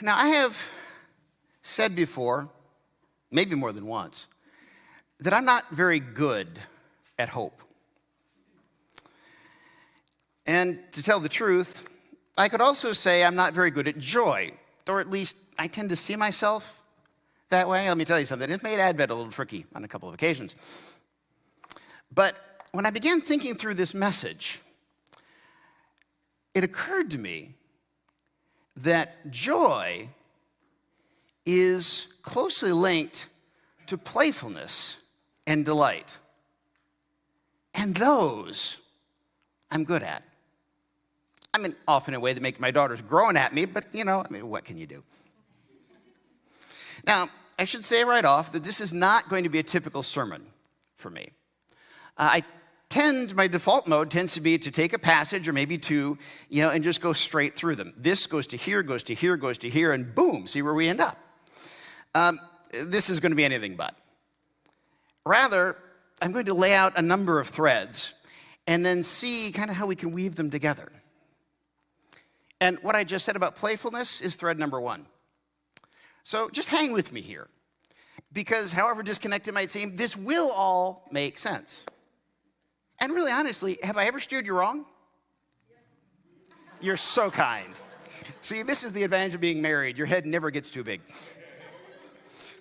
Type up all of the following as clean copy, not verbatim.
Now, I have said before, maybe more than once, that I'm not very good at hope. And to tell the truth, I could also say I'm not very good at joy, or at least I tend to see myself that way. Let me tell you something. It made Advent a little tricky on a couple of occasions. But when I began thinking through this message, it occurred to me that joy is closely linked to playfulness and delight. And those I'm good at. I mean, often in a way that makes my daughters groan at me, but what can you do? Now, I should say right off that this is not going to be a typical sermon for me. My default mode tends to be to take a passage or maybe two, and just go straight through them. This goes to here, goes to here, goes to here, and boom, see where we end up. This is going to be anything but. Rather, I'm going to lay out a number of threads and then see kind of how we can weave them together. And what I just said about playfulness is thread number one. So just hang with me here, because however disconnected it might seem, this will all make sense. And really, honestly, have I ever steered you wrong? You're so kind. See, this is the advantage of being married. Your head never gets too big.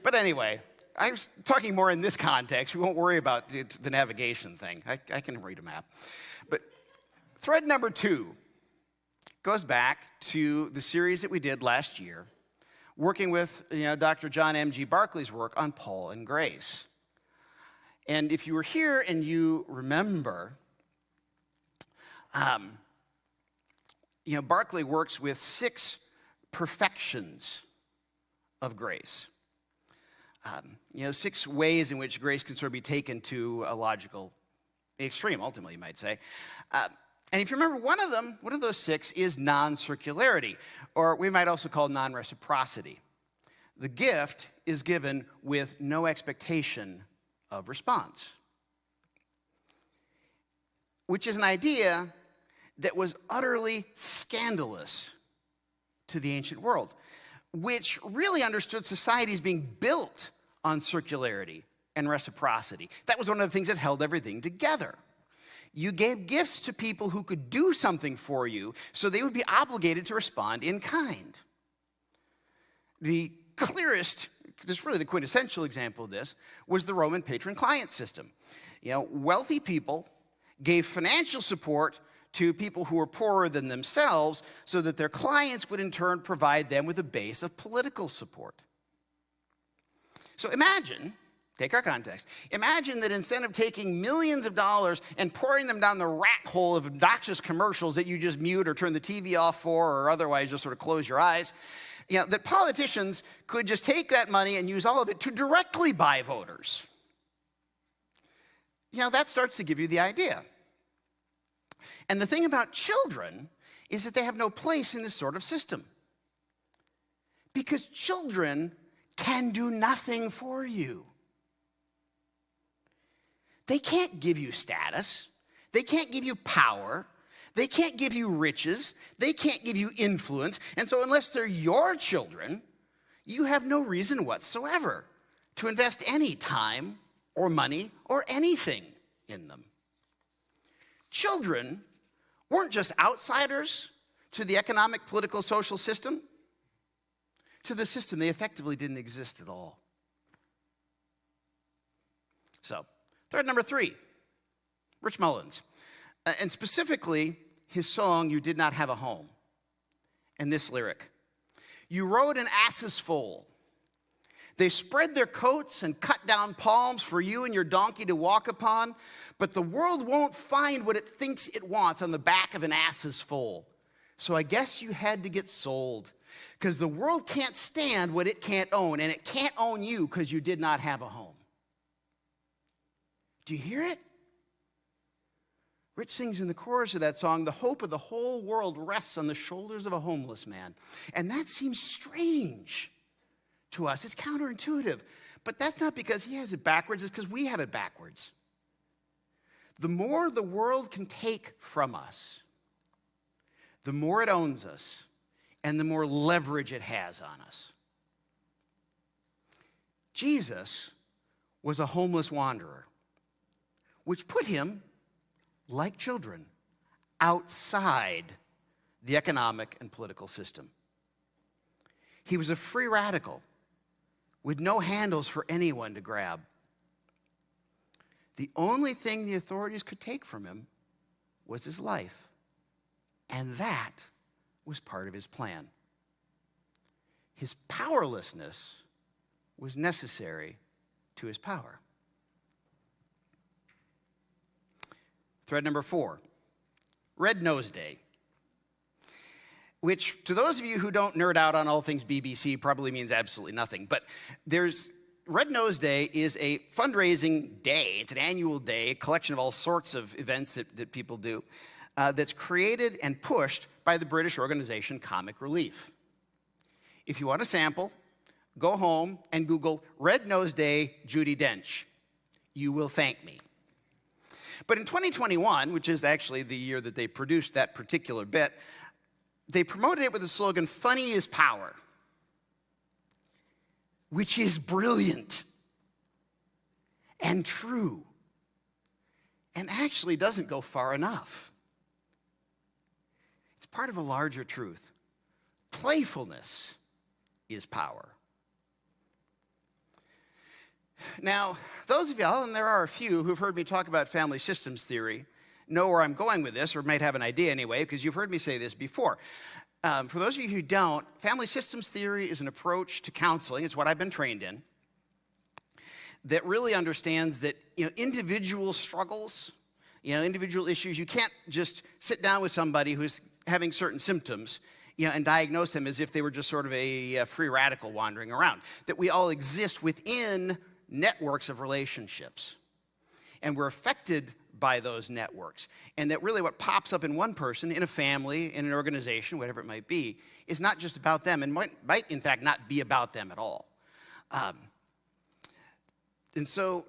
But anyway, I was talking more in this context. We won't worry about the navigation thing. I can read a map. But thread number 2 goes back to the series that we did last year, working with Dr. John M.G. Barclay's work on Paul and grace. And if you were here and you remember, Barclay works with 6 perfections of grace. 6 ways in which grace can sort of be taken to a logical extreme, ultimately, you might say. And if you remember, one of those 6 is non-circularity, or we might also call non-reciprocity. The gift is given with no expectation of response, which is an idea that was utterly scandalous to the ancient world, which really understood society as being built on circularity and reciprocity. That was one of the things that held everything together. You gave gifts to people who could do something for you, so they would be obligated to respond in kind. The clearest, this is really the quintessential example of this, was the Roman patron-client system. Wealthy people gave financial support to people who were poorer than themselves so that their clients would in turn provide them with a base of political support. So imagine, take our context, imagine that instead of taking millions of dollars and pouring them down the rat hole of obnoxious commercials that you just mute or turn the TV off for or otherwise just sort of close your eyes, that politicians could just take that money and use all of it to directly buy voters. That starts to give you the idea. And the thing about children is that they have no place in this sort of system. Because children can do nothing for you. They can't give you status. They can't give you power. They can't give you riches. They can't give you influence. And so unless they're your children, you have no reason whatsoever to invest any time or money or anything in them. Children weren't just outsiders to the economic, political, social system. To the system, they effectively didn't exist at all. So, thread number 3, Rich Mullins. And specifically, his song, You Did Not Have a Home. And this lyric, you rode an ass's foal. They spread their coats and cut down palms for you and your donkey to walk upon, but the world won't find what it thinks it wants on the back of an ass's foal. So I guess you had to get sold, because the world can't stand what it can't own, and it can't own you because you did not have a home. Do you hear it? Rich sings in the chorus of that song, the hope of the whole world rests on the shoulders of a homeless man. And that seems strange to us. It's counterintuitive. But that's not because he has it backwards, it's because we have it backwards. The more the world can take from us, the more it owns us and the more leverage it has on us. Jesus was a homeless wanderer, which put him, like children, outside the economic and political system. He was a free radical with no handles for anyone to grab. The only thing the authorities could take from him was his life, and that was part of his plan. His powerlessness was necessary to his power. Thread number 4, Red Nose Day, which to those of you who don't nerd out on all things BBC probably means absolutely nothing. But Red Nose Day is a fundraising day. It's an annual day, a collection of all sorts of events that people do, that's created and pushed by the British organization Comic Relief. If you want a sample, go home and Google Red Nose Day Judi Dench. You will thank me. But in 2021, which is actually the year that they produced that particular bit, they promoted it with the slogan, "Funny is power," which is brilliant and true and actually doesn't go far enough. It's part of a larger truth. Playfulness is power. Now, those of y'all, and there are a few who've heard me talk about family systems theory, know where I'm going with this, or might have an idea anyway, because you've heard me say this before. For those of you who don't, family systems theory is an approach to counseling. It's what I've been trained in, that really understands that individual struggles, individual issues, you can't just sit down with somebody who's having certain symptoms and diagnose them as if they were just sort of a free radical wandering around. That we all exist within networks of relationships, and we're affected by those networks. And that really what pops up in one person, in a family, in an organization, whatever it might be, is not just about them, and might in fact not be about them at all. And so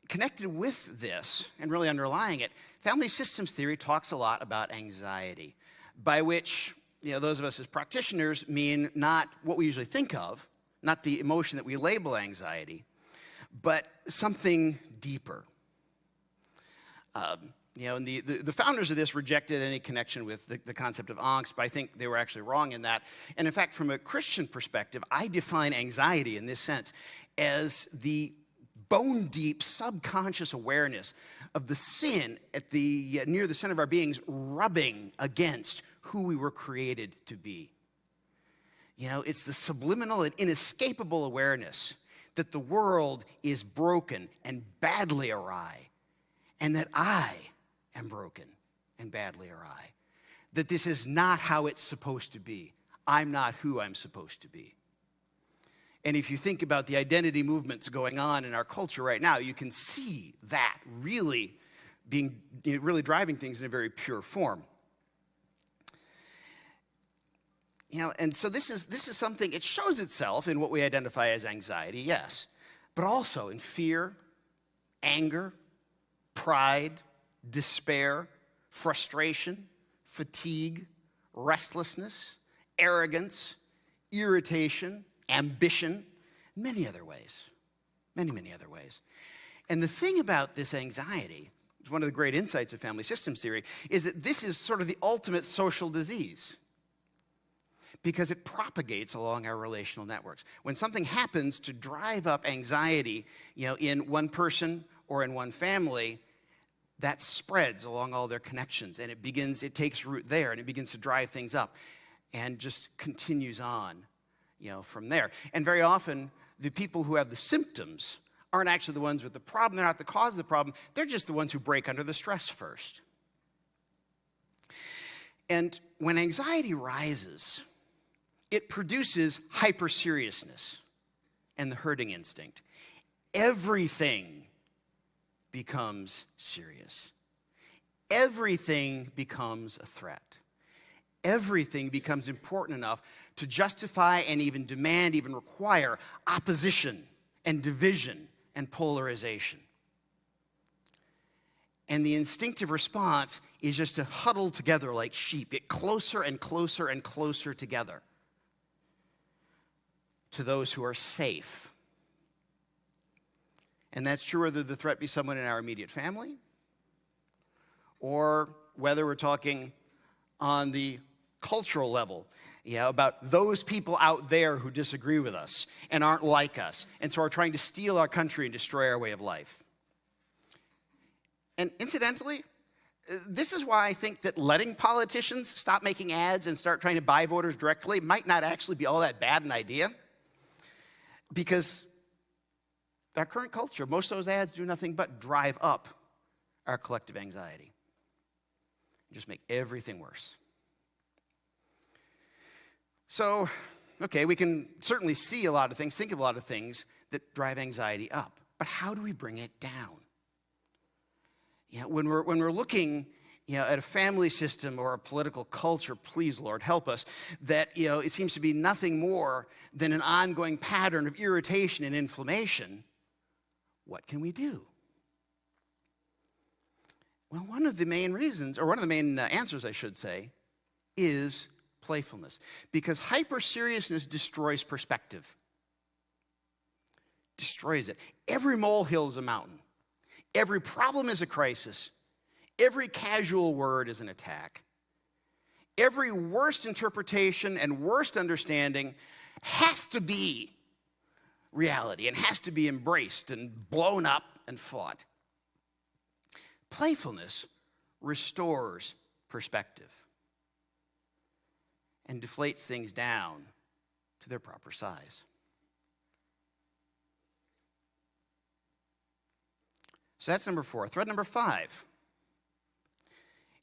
connected with this, and really underlying it, family systems theory talks a lot about anxiety, by which those of us as practitioners mean not what we usually think of, not the emotion that we label anxiety, but something deeper. And the founders of this rejected any connection with the concept of angst, but I think they were actually wrong in that. And in fact, from a Christian perspective, I define anxiety in this sense as the bone-deep subconscious awareness of the sin at near the center of our beings rubbing against who we were created to be. It's the subliminal and inescapable awareness that the world is broken and badly awry, and that I am broken and badly awry. That this is not how it's supposed to be. I'm not who I'm supposed to be. And if you think about the identity movements going on in our culture right now, you can see that really driving things in a very pure form. And so this is something, it shows itself in what we identify as anxiety, yes, but also in fear, anger, pride, despair, frustration, fatigue, restlessness, arrogance, irritation, ambition, many other ways, many other ways. And the thing about this anxiety, one of the great insights of family systems theory, is that this is sort of the ultimate social disease, because it propagates along our relational networks. When something happens to drive up anxiety, in one person or in one family, that spreads along all their connections, and it takes root there, and it begins to drive things up, and just continues on, from there. And very often, the people who have the symptoms aren't actually the ones with the problem. They're not the cause of the problem. They're just the ones who break under the stress first. And when anxiety rises, it produces hyper-seriousness and the herding instinct. Everything becomes serious. Everything becomes a threat. Everything becomes important enough to justify and even demand, even require opposition and division and polarization. And the instinctive response is just to huddle together like sheep, get closer and closer and closer together. to those who are safe. And that's true whether the threat be someone in our immediate family or whether we're talking on the cultural level, about those people out there who disagree with us and aren't like us, and so are trying to steal our country and destroy our way of life. And incidentally, this is why I think that letting politicians stop making ads and start trying to buy voters directly might not actually be all that bad an idea. Because our current culture, most of those ads do nothing but drive up our collective anxiety. Just make everything worse. So, okay, we can certainly see a lot of things, think of a lot of things that drive anxiety up. But how do we bring it down? When we're looking at a family system or a political culture, please, Lord, help us, that it seems to be nothing more than an ongoing pattern of irritation and inflammation, what can we do? Well, one of the main reasons, or one of the main answers, I should say, is playfulness. Because hyper-seriousness destroys perspective. Destroys it. Every molehill is a mountain. Every problem is a crisis. Every casual word is an attack. Every worst interpretation and worst understanding has to be reality and has to be embraced and blown up and fought. Playfulness restores perspective and deflates things down to their proper size. So that's number 4. Thread number 5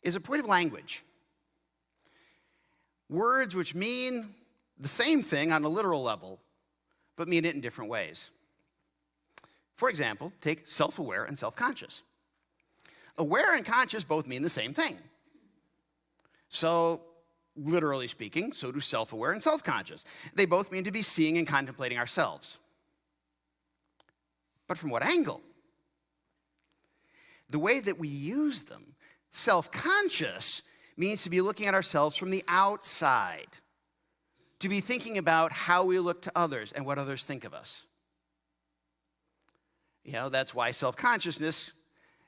is a point of language. Words which mean the same thing on a literal level, but mean it in different ways. For example, take self-aware and self-conscious. Aware and conscious both mean the same thing. So, literally speaking, so do self-aware and self-conscious. They both mean to be seeing and contemplating ourselves. But from what angle? The way that we use them, self-conscious means to be looking at ourselves from the outside, to be thinking about how we look to others and what others think of us. That's why self-consciousness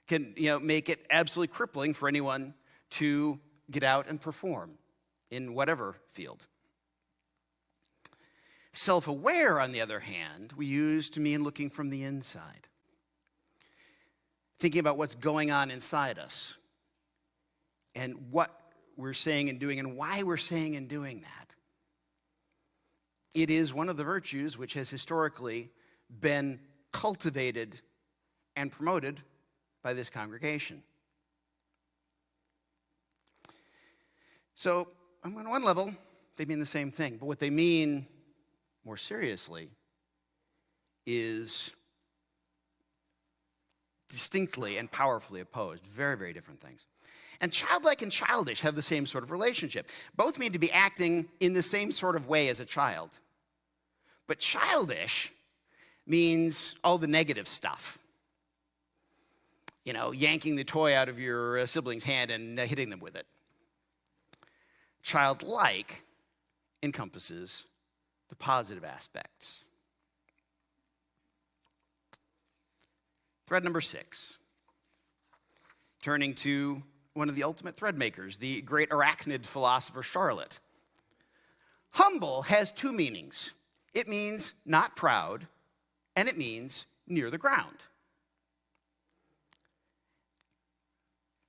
can, make it absolutely crippling for anyone to get out and perform in whatever field. Self-aware, on the other hand, we use to mean looking from the inside. Thinking about what's going on inside us and what we're saying and doing and why we're saying and doing that. It is one of the virtues which has historically been cultivated and promoted by this congregation. So, on one level, they mean the same thing, but what they mean more seriously is distinctly and powerfully opposed. Very, very different things. And childlike and childish have the same sort of relationship. Both mean to be acting in the same sort of way as a child. But childish means all the negative stuff. Yanking the toy out of your sibling's hand and hitting them with it. Childlike encompasses the positive aspects. Thread number 6. Turning to one of the ultimate thread makers, the great arachnid philosopher Charlotte. Humble has 2 meanings. It means not proud, and it means near the ground.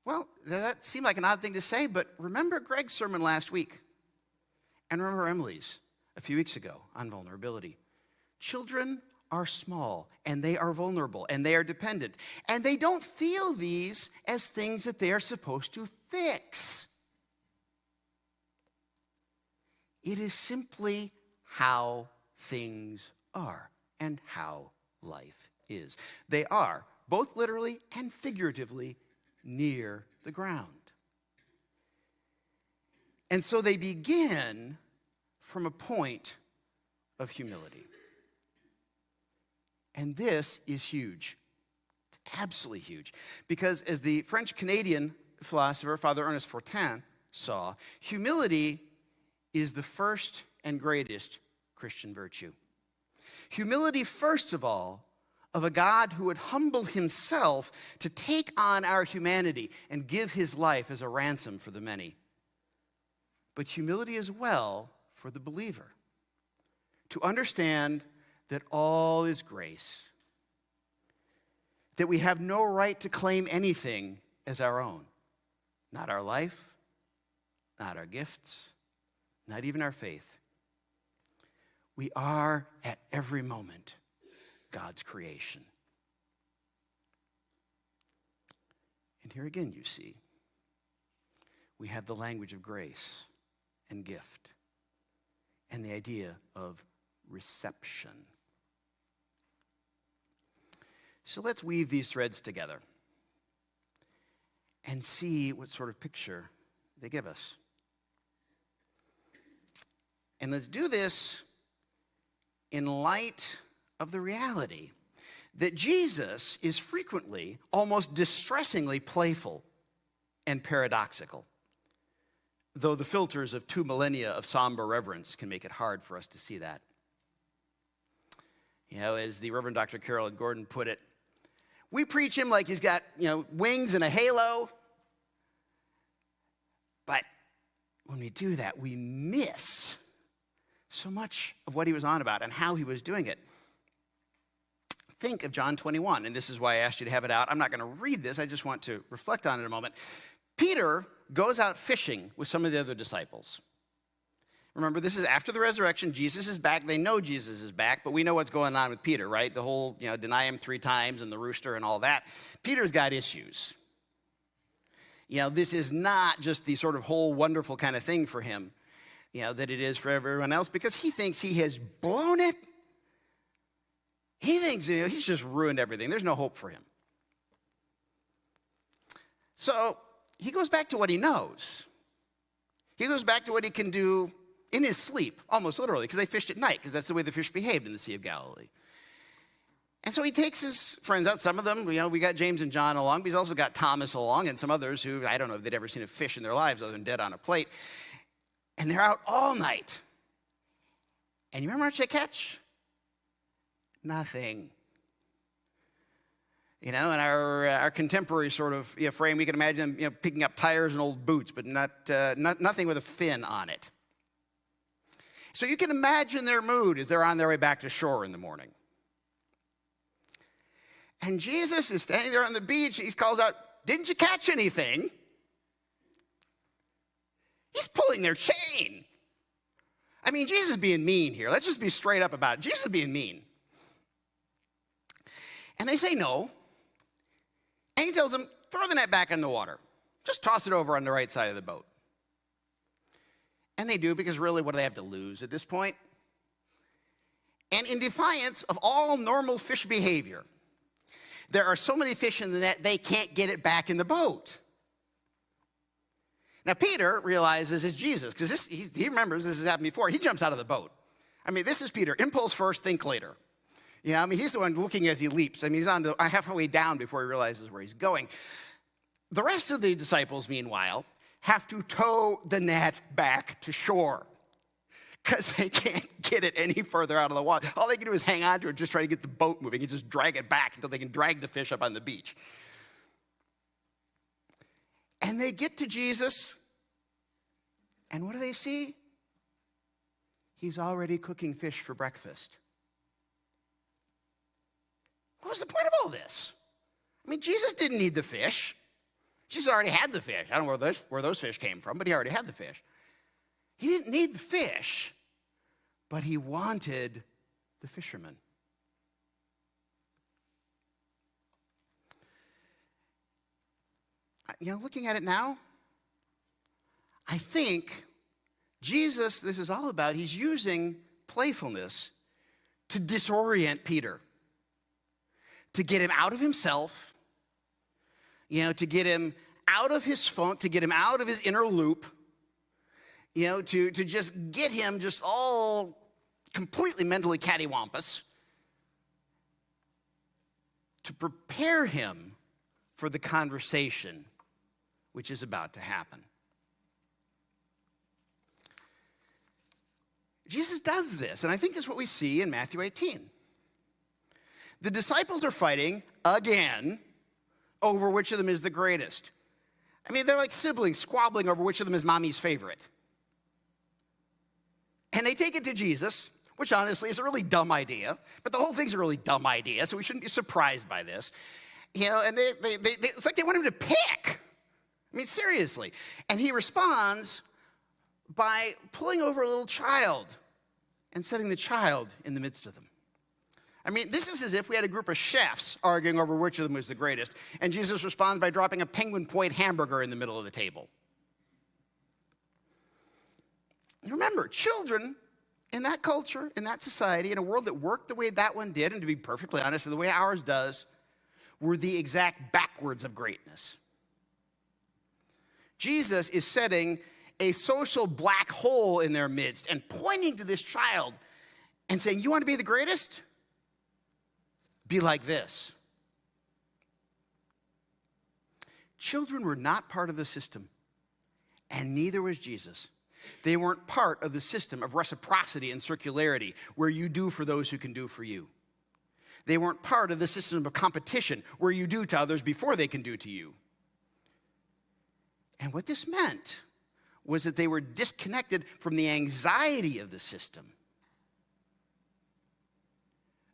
Well, that seemed like an odd thing to say, but remember Greg's sermon last week. And remember Emily's a few weeks ago on vulnerability. Children are small, and they are vulnerable, and they are dependent. And they don't feel these as things that they are supposed to fix. It is simply how things are and how life is. They are, both literally and figuratively, near the ground. And so they begin from a point of humility. And this is huge. It's absolutely huge. Because as the French-Canadian philosopher, Father Ernest Fortin, saw, humility is the first and greatest Christian virtue. Humility, first of all, of a God who would humble himself to take on our humanity and give his life as a ransom for the many. But humility as well for the believer, to understand that all is grace, that we have no right to claim anything as our own, not our life, not our gifts, not even our faith. We are at every moment God's creation. And here again, you see, we have the language of grace and gift and the idea of reception. So let's weave these threads together and see what sort of picture they give us. And let's do this in light of the reality that Jesus is frequently, almost distressingly playful and paradoxical, though the filters of 2 millennia of somber reverence can make it hard for us to see that. You know, as the Reverend Dr. Carolyn Gordon put it, we preach him like he's got, wings and a halo, but when we do that, we miss so much of what he was on about and how he was doing it. Think of John 21, and this is why I asked you to have it out. I'm not going to read this. I just want to reflect on it a moment. Peter goes out fishing with some of the other disciples. Remember, this is after the resurrection. Jesus is back. They know Jesus is back, but we know what's going on with Peter, right? The whole, deny him 3 times and the rooster and all that. Peter's got issues. This is not just the sort of whole wonderful kind of thing for him, that it is for everyone else, because he thinks he has blown it. He thinks, he's just ruined everything. There's no hope for him. So he goes back to what he knows. He goes back to what he can do in his sleep, almost literally, because they fished at night, because that's the way the fish behaved in the Sea of Galilee. And so he takes his friends out, some of them, we got James and John along, but he's also got Thomas along, and some others who, I don't know if they'd ever seen a fish in their lives other than dead on a plate. And they're out all night. And you remember how much they catch? Nothing. In our contemporary sort of frame, we can imagine them picking up tires and old boots, but nothing with a fin on it. So you can imagine their mood as they're on their way back to shore in the morning. And Jesus is standing there on the beach, and he calls out, "Didn't you catch anything?" He's pulling their chain. I mean, Jesus is being mean here. Let's just be straight up about it. Jesus is being mean. And they say no. And he tells them, throw the net back in the water. Just toss it over on the right side of the boat. And they do, because really, what do they have to lose at this point? And in defiance of all normal fish behavior, there are so many fish in the net, they can't get it back in the boat. Now, Peter realizes it's Jesus, because he remembers this has happened before. He jumps out of the boat. I mean, this is Peter. Impulse first, think later. He's the one looking as he leaps. He's on halfway down before he realizes where he's going. The rest of the disciples, meanwhile, have to tow the net back to shore because they can't get it any further out of the water. All they can do is hang on to it, just try to get the boat moving and just drag it back until they can drag the fish up on the beach. And they get to Jesus, and what do they see? He's already cooking fish for breakfast. What was the point of all this? Jesus didn't need the fish. Jesus already had the fish. I don't know where those fish came from, but he already had the fish. He didn't need the fish, but he wanted the fishermen. Looking at it now, I think Jesus, this is all about, he's using playfulness to disorient Peter, to get him out of himself, to get him out of his funk, to get him out of his inner loop, to just get him just all completely mentally cattywampus, to prepare him for the conversation which is about to happen. Jesus does this, and I think this is what we see in Matthew 18. The disciples are fighting again over which of them is the greatest. I mean, they're like siblings squabbling over which of them is mommy's favorite. And they take it to Jesus, which honestly is a really dumb idea, but the whole thing's a really dumb idea, so we shouldn't be surprised by this. And it's like they want him to pick. I mean, seriously. And he responds by pulling over a little child and setting the child in the midst of them. I mean, this is as if we had a group of chefs arguing over which of them was the greatest, and Jesus responds by dropping a Penguin Point hamburger in the middle of the table. Remember, children in that culture, in that society, in a world that worked the way that one did, and to be perfectly honest, the way ours does, were the exact backwards of greatness. Jesus is setting a social black hole in their midst and pointing to this child and saying, you want to be the greatest? Be like this. Children were not part of the system, and neither was Jesus. They weren't part of the system of reciprocity and circularity, where you do for those who can do for you. They weren't part of the system of competition, where you do to others before they can do to you. And what this meant was that they were disconnected from the anxiety of the system,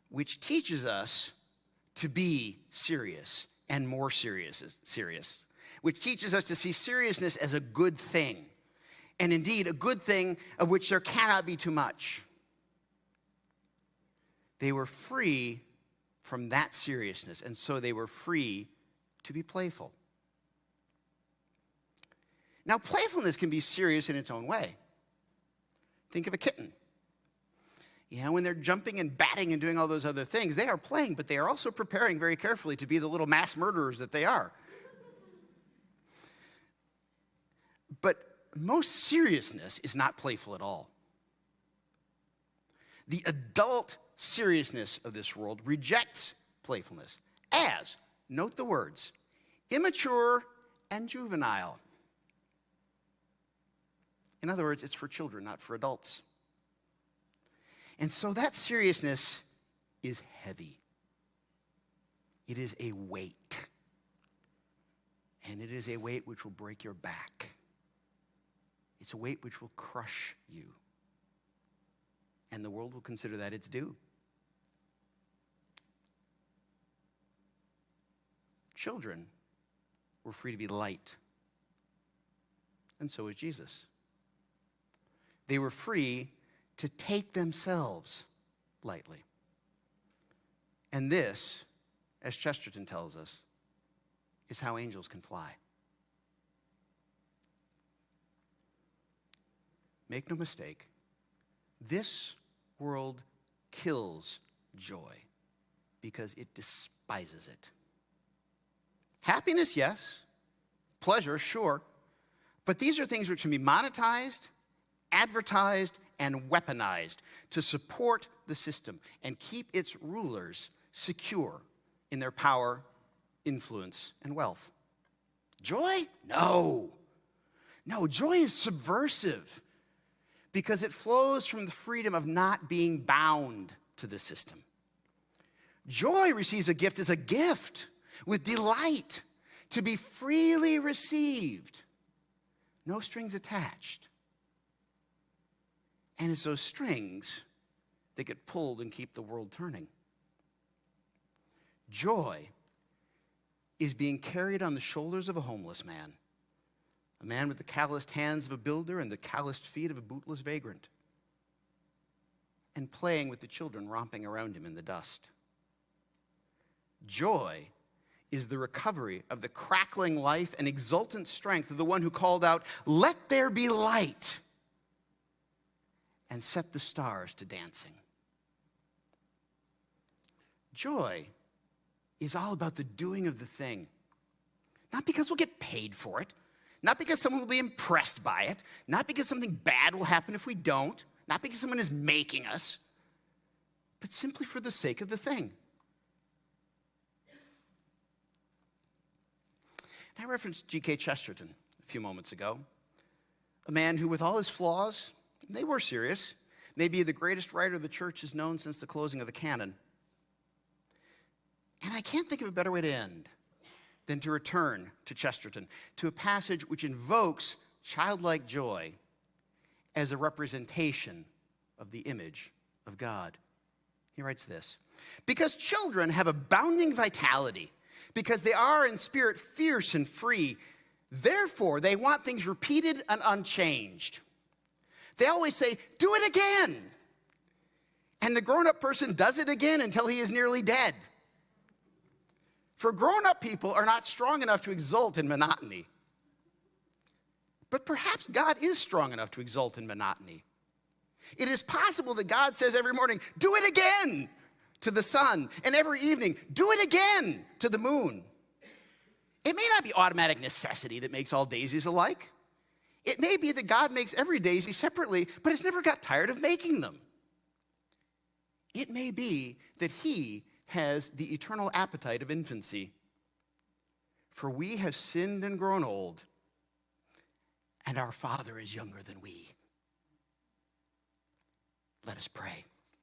which teaches us to be serious and more serious, which teaches us to see seriousness as a good thing, and indeed a good thing of which there cannot be too much. They were free from that seriousness, and so they were free to be playful. Now, playfulness can be serious in its own way. Think of a kitten. You know, when they're jumping and batting and doing all those other things, they are playing, but they are also preparing very carefully to be the little mass murderers that they are. But most seriousness is not playful at all. The adult seriousness of this world rejects playfulness as, note the words, immature and juvenile. In other words, it's for children, not for adults. And so that seriousness is heavy. It is a weight. And it is a weight which will break your back. It's a weight which will crush you. And the world will consider that its due. Children were free to be light. And so was Jesus. They were free to take themselves lightly. And this, as Chesterton tells us, is how angels can fly. Make no mistake, this world kills joy because it despises it. Happiness, yes. Pleasure, sure. But these are things which can be monetized, advertised, and weaponized to support the system and keep its rulers secure in their power, influence, and wealth. Joy? No. No, joy is subversive because it flows from the freedom of not being bound to the system. Joy receives a gift as a gift with delight to be freely received. No strings attached. And it's those strings that get pulled and keep the world turning. Joy is being carried on the shoulders of a homeless man, a man with the calloused hands of a builder and the calloused feet of a bootless vagrant, and playing with the children romping around him in the dust. Joy is the recovery of the crackling life and exultant strength of the one who called out, "Let there be light," and set the stars to dancing. Joy is all about the doing of the thing. Not because we'll get paid for it, not because someone will be impressed by it, not because something bad will happen if we don't, not because someone is making us, but simply for the sake of the thing. I referenced G.K. Chesterton a few moments ago, a man who, with all his flaws, they were serious, maybe the greatest writer the church has known since the closing of the canon. And I can't think of a better way to end than to return to Chesterton, to a passage which invokes childlike joy as a representation of the image of God. He writes this: because children have abounding vitality, because they are in spirit fierce and free, therefore they want things repeated and unchanged. They always say, do it again. And the grown-up person does it again until he is nearly dead. For grown-up people are not strong enough to exult in monotony. But perhaps God is strong enough to exult in monotony. It is possible that God says every morning, do it again to the sun, and every evening, do it again to the moon. It may not be automatic necessity that makes all daisies alike. It may be that God makes every daisy separately, but has never got tired of making them. It may be that he has the eternal appetite of infancy. For we have sinned and grown old, and our Father is younger than we. Let us pray.